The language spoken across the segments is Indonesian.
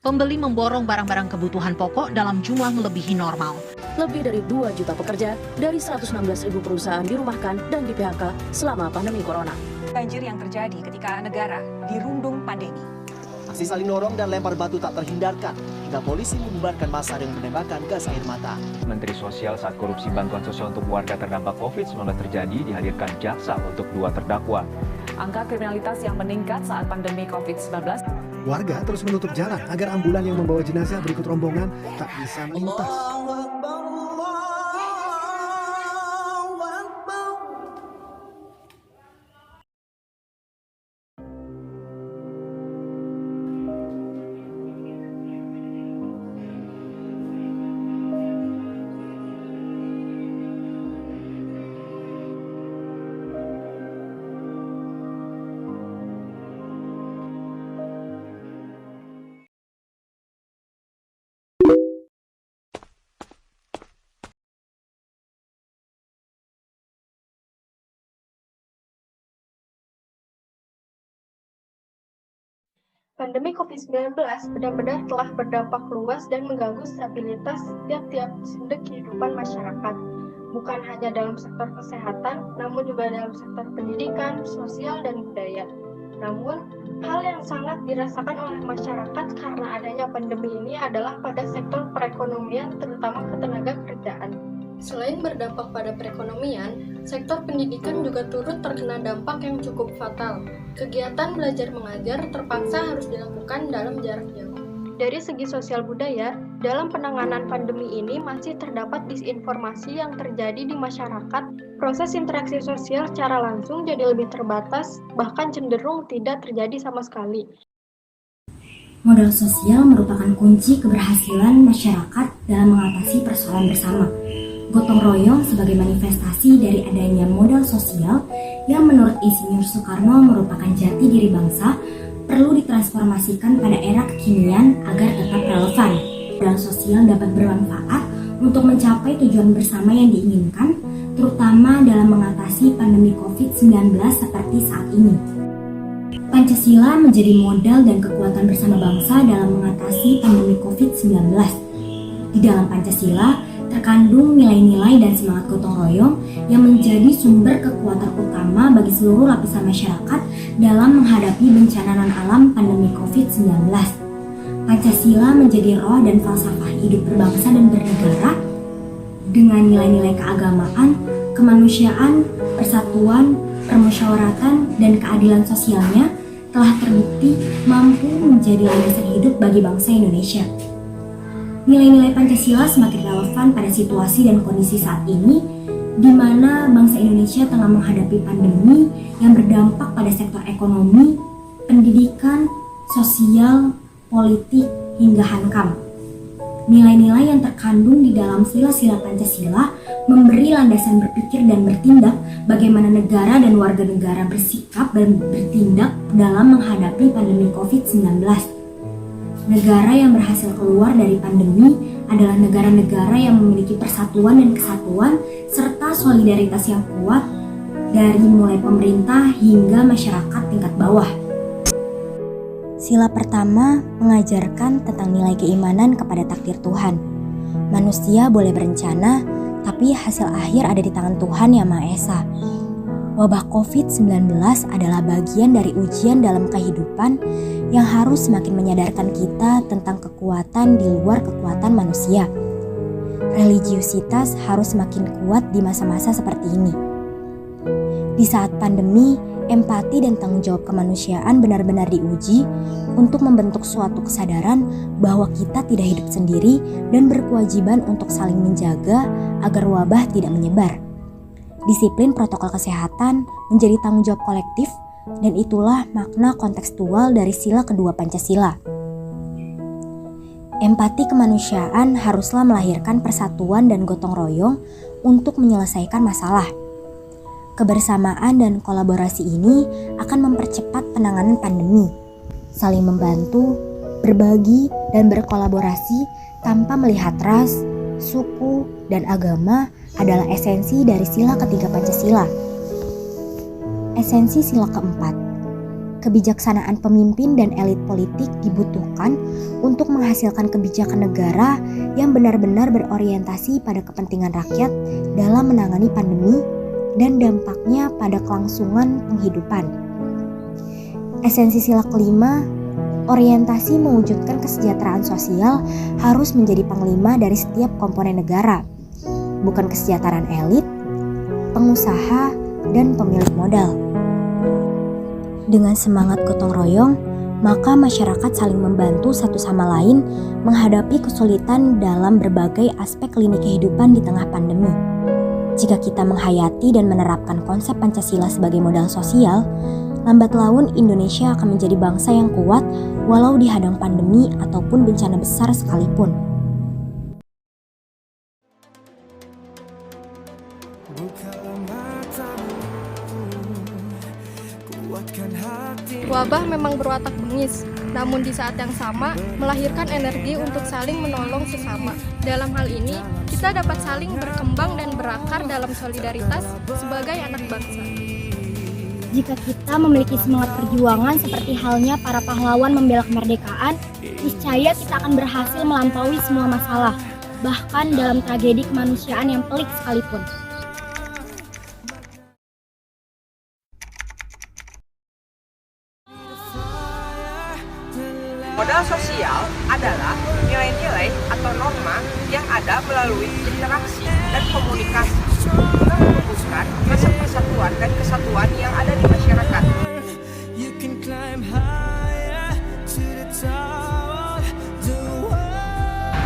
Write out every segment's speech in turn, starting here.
Pembeli memborong barang-barang kebutuhan pokok dalam jumlah melebihi normal. Lebih dari 2 juta pekerja dari 116.000 perusahaan dirumahkan dan di-PHK selama pandemi corona. Banjir yang terjadi ketika negara dirundung pandemi. Aksi saling dorong dan lempar batu tak terhindarkan hingga polisi membubarkan massa dengan menembakkan gas air mata. Menteri Sosial saat korupsi bantuan sosial untuk warga terdampak COVID-19 terjadi dihadirkan jaksa untuk 2 terdakwa. Angka kriminalitas yang meningkat saat pandemi COVID-19. Warga terus menutup jalan agar ambulan yang membawa jenazah berikut rombongan tak bisa melintas. Pandemi COVID-19 benar-benar telah berdampak luas dan mengganggu stabilitas tiap-tiap sudut kehidupan masyarakat. Bukan hanya dalam sektor kesehatan, namun juga dalam sektor pendidikan, sosial, dan budaya. Namun, hal yang sangat dirasakan oleh masyarakat karena adanya pandemi ini adalah pada sektor perekonomian, terutama ketenagakerjaan. Selain berdampak pada perekonomian, sektor pendidikan juga turut terkena dampak yang cukup fatal. Kegiatan belajar mengajar terpaksa harus dilakukan dalam jarak jauh. Dari segi sosial budaya, dalam penanganan pandemi ini masih terdapat disinformasi yang terjadi di masyarakat. Proses interaksi sosial secara langsung jadi lebih terbatas, bahkan cenderung tidak terjadi sama sekali. Modal sosial merupakan kunci keberhasilan masyarakat dalam mengatasi persoalan bersama. Gotong royong sebagai manifestasi dari adanya modal sosial yang menurut Insinyur Soekarno merupakan jati diri bangsa perlu ditransformasikan pada era kekinian agar tetap relevan. Modal sosial dapat bermanfaat untuk mencapai tujuan bersama yang diinginkan, terutama dalam mengatasi pandemi COVID-19 seperti saat ini. Pancasila menjadi modal dan kekuatan bersama bangsa dalam mengatasi pandemi COVID-19. Di dalam Pancasila terkandung nilai-nilai dan semangat gotong royong yang menjadi sumber kekuatan utama bagi seluruh lapisan masyarakat dalam menghadapi bencana non-alam pandemi COVID-19. Pancasila menjadi roh dan falsafah hidup berbangsa dan bernegara dengan nilai-nilai keagamaan, kemanusiaan, persatuan, permusyawaratan, dan keadilan sosialnya telah terbukti mampu menjadi landasan hidup bagi bangsa Indonesia. Nilai-nilai Pancasila semakin relevan pada situasi dan kondisi saat ini, di mana bangsa Indonesia tengah menghadapi pandemi yang berdampak pada sektor ekonomi, pendidikan, sosial, politik, hingga hankam. Nilai-nilai yang terkandung di dalam sila-sila Pancasila memberi landasan berpikir dan bertindak bagaimana negara dan warga negara bersikap dan bertindak dalam menghadapi pandemi COVID-19. Negara yang berhasil keluar dari pandemi adalah negara-negara yang memiliki persatuan dan kesatuan serta solidaritas yang kuat dari mulai pemerintah hingga masyarakat tingkat bawah. Sila pertama mengajarkan tentang nilai keimanan kepada takdir Tuhan. Manusia boleh berencana, tapi hasil akhir ada di tangan Tuhan Yang Maha Esa. Wabah COVID-19 adalah bagian dari ujian dalam kehidupan yang harus semakin menyadarkan kita tentang kekuatan di luar kekuatan manusia. Religiusitas harus semakin kuat di masa-masa seperti ini. Di saat pandemi, empati dan tanggung jawab kemanusiaan benar-benar diuji untuk membentuk suatu kesadaran bahwa kita tidak hidup sendiri dan berkewajiban untuk saling menjaga agar wabah tidak menyebar. Disiplin protokol kesehatan menjadi tanggung jawab kolektif, dan itulah makna kontekstual dari sila kedua Pancasila. Empati kemanusiaan haruslah melahirkan persatuan dan gotong royong untuk menyelesaikan masalah. Kebersamaan dan kolaborasi ini akan mempercepat penanganan pandemi. Saling membantu, berbagi, dan berkolaborasi tanpa melihat ras, suku, dan agama adalah esensi dari sila ketiga Pancasila. Esensi sila keempat, kebijaksanaan pemimpin dan elit politik dibutuhkan untuk menghasilkan kebijakan negara yang benar-benar berorientasi pada kepentingan rakyat dalam menangani pandemi dan dampaknya pada kelangsungan penghidupan. Esensi sila kelima, orientasi mewujudkan kesejahteraan sosial harus menjadi panglima dari setiap komponen negara, bukan kesejahteraan elit, pengusaha, dan pemilik modal. Dengan semangat gotong royong, maka masyarakat saling membantu satu sama lain menghadapi kesulitan dalam berbagai aspek lini kehidupan di tengah pandemi. Jika kita menghayati dan menerapkan konsep Pancasila sebagai modal sosial, lambat laun Indonesia akan menjadi bangsa yang kuat walau dihadang pandemi ataupun bencana besar sekalipun. Wabah memang berwatak bengis, namun di saat yang sama melahirkan energi untuk saling menolong sesama. Dalam hal ini, kita dapat saling berkembang dan berakar dalam solidaritas sebagai anak bangsa. Jika kita memiliki semangat perjuangan seperti halnya para pahlawan membela kemerdekaan, niscaya kita akan berhasil melampaui semua masalah, bahkan dalam tragedi kemanusiaan yang pelik sekalipun. Modal sosial adalah nilai-nilai atau norma yang ada melalui interaksi dan komunikasi guna menumbuhkan rasa persatuan dan kesatuan yang ada di masyarakat.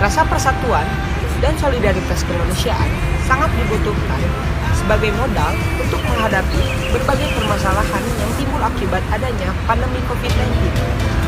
Rasa persatuan dan solidaritas kemanusiaan sangat dibutuhkan sebagai modal untuk menghadapi berbagai permasalahan yang timbul akibat adanya pandemi COVID-19.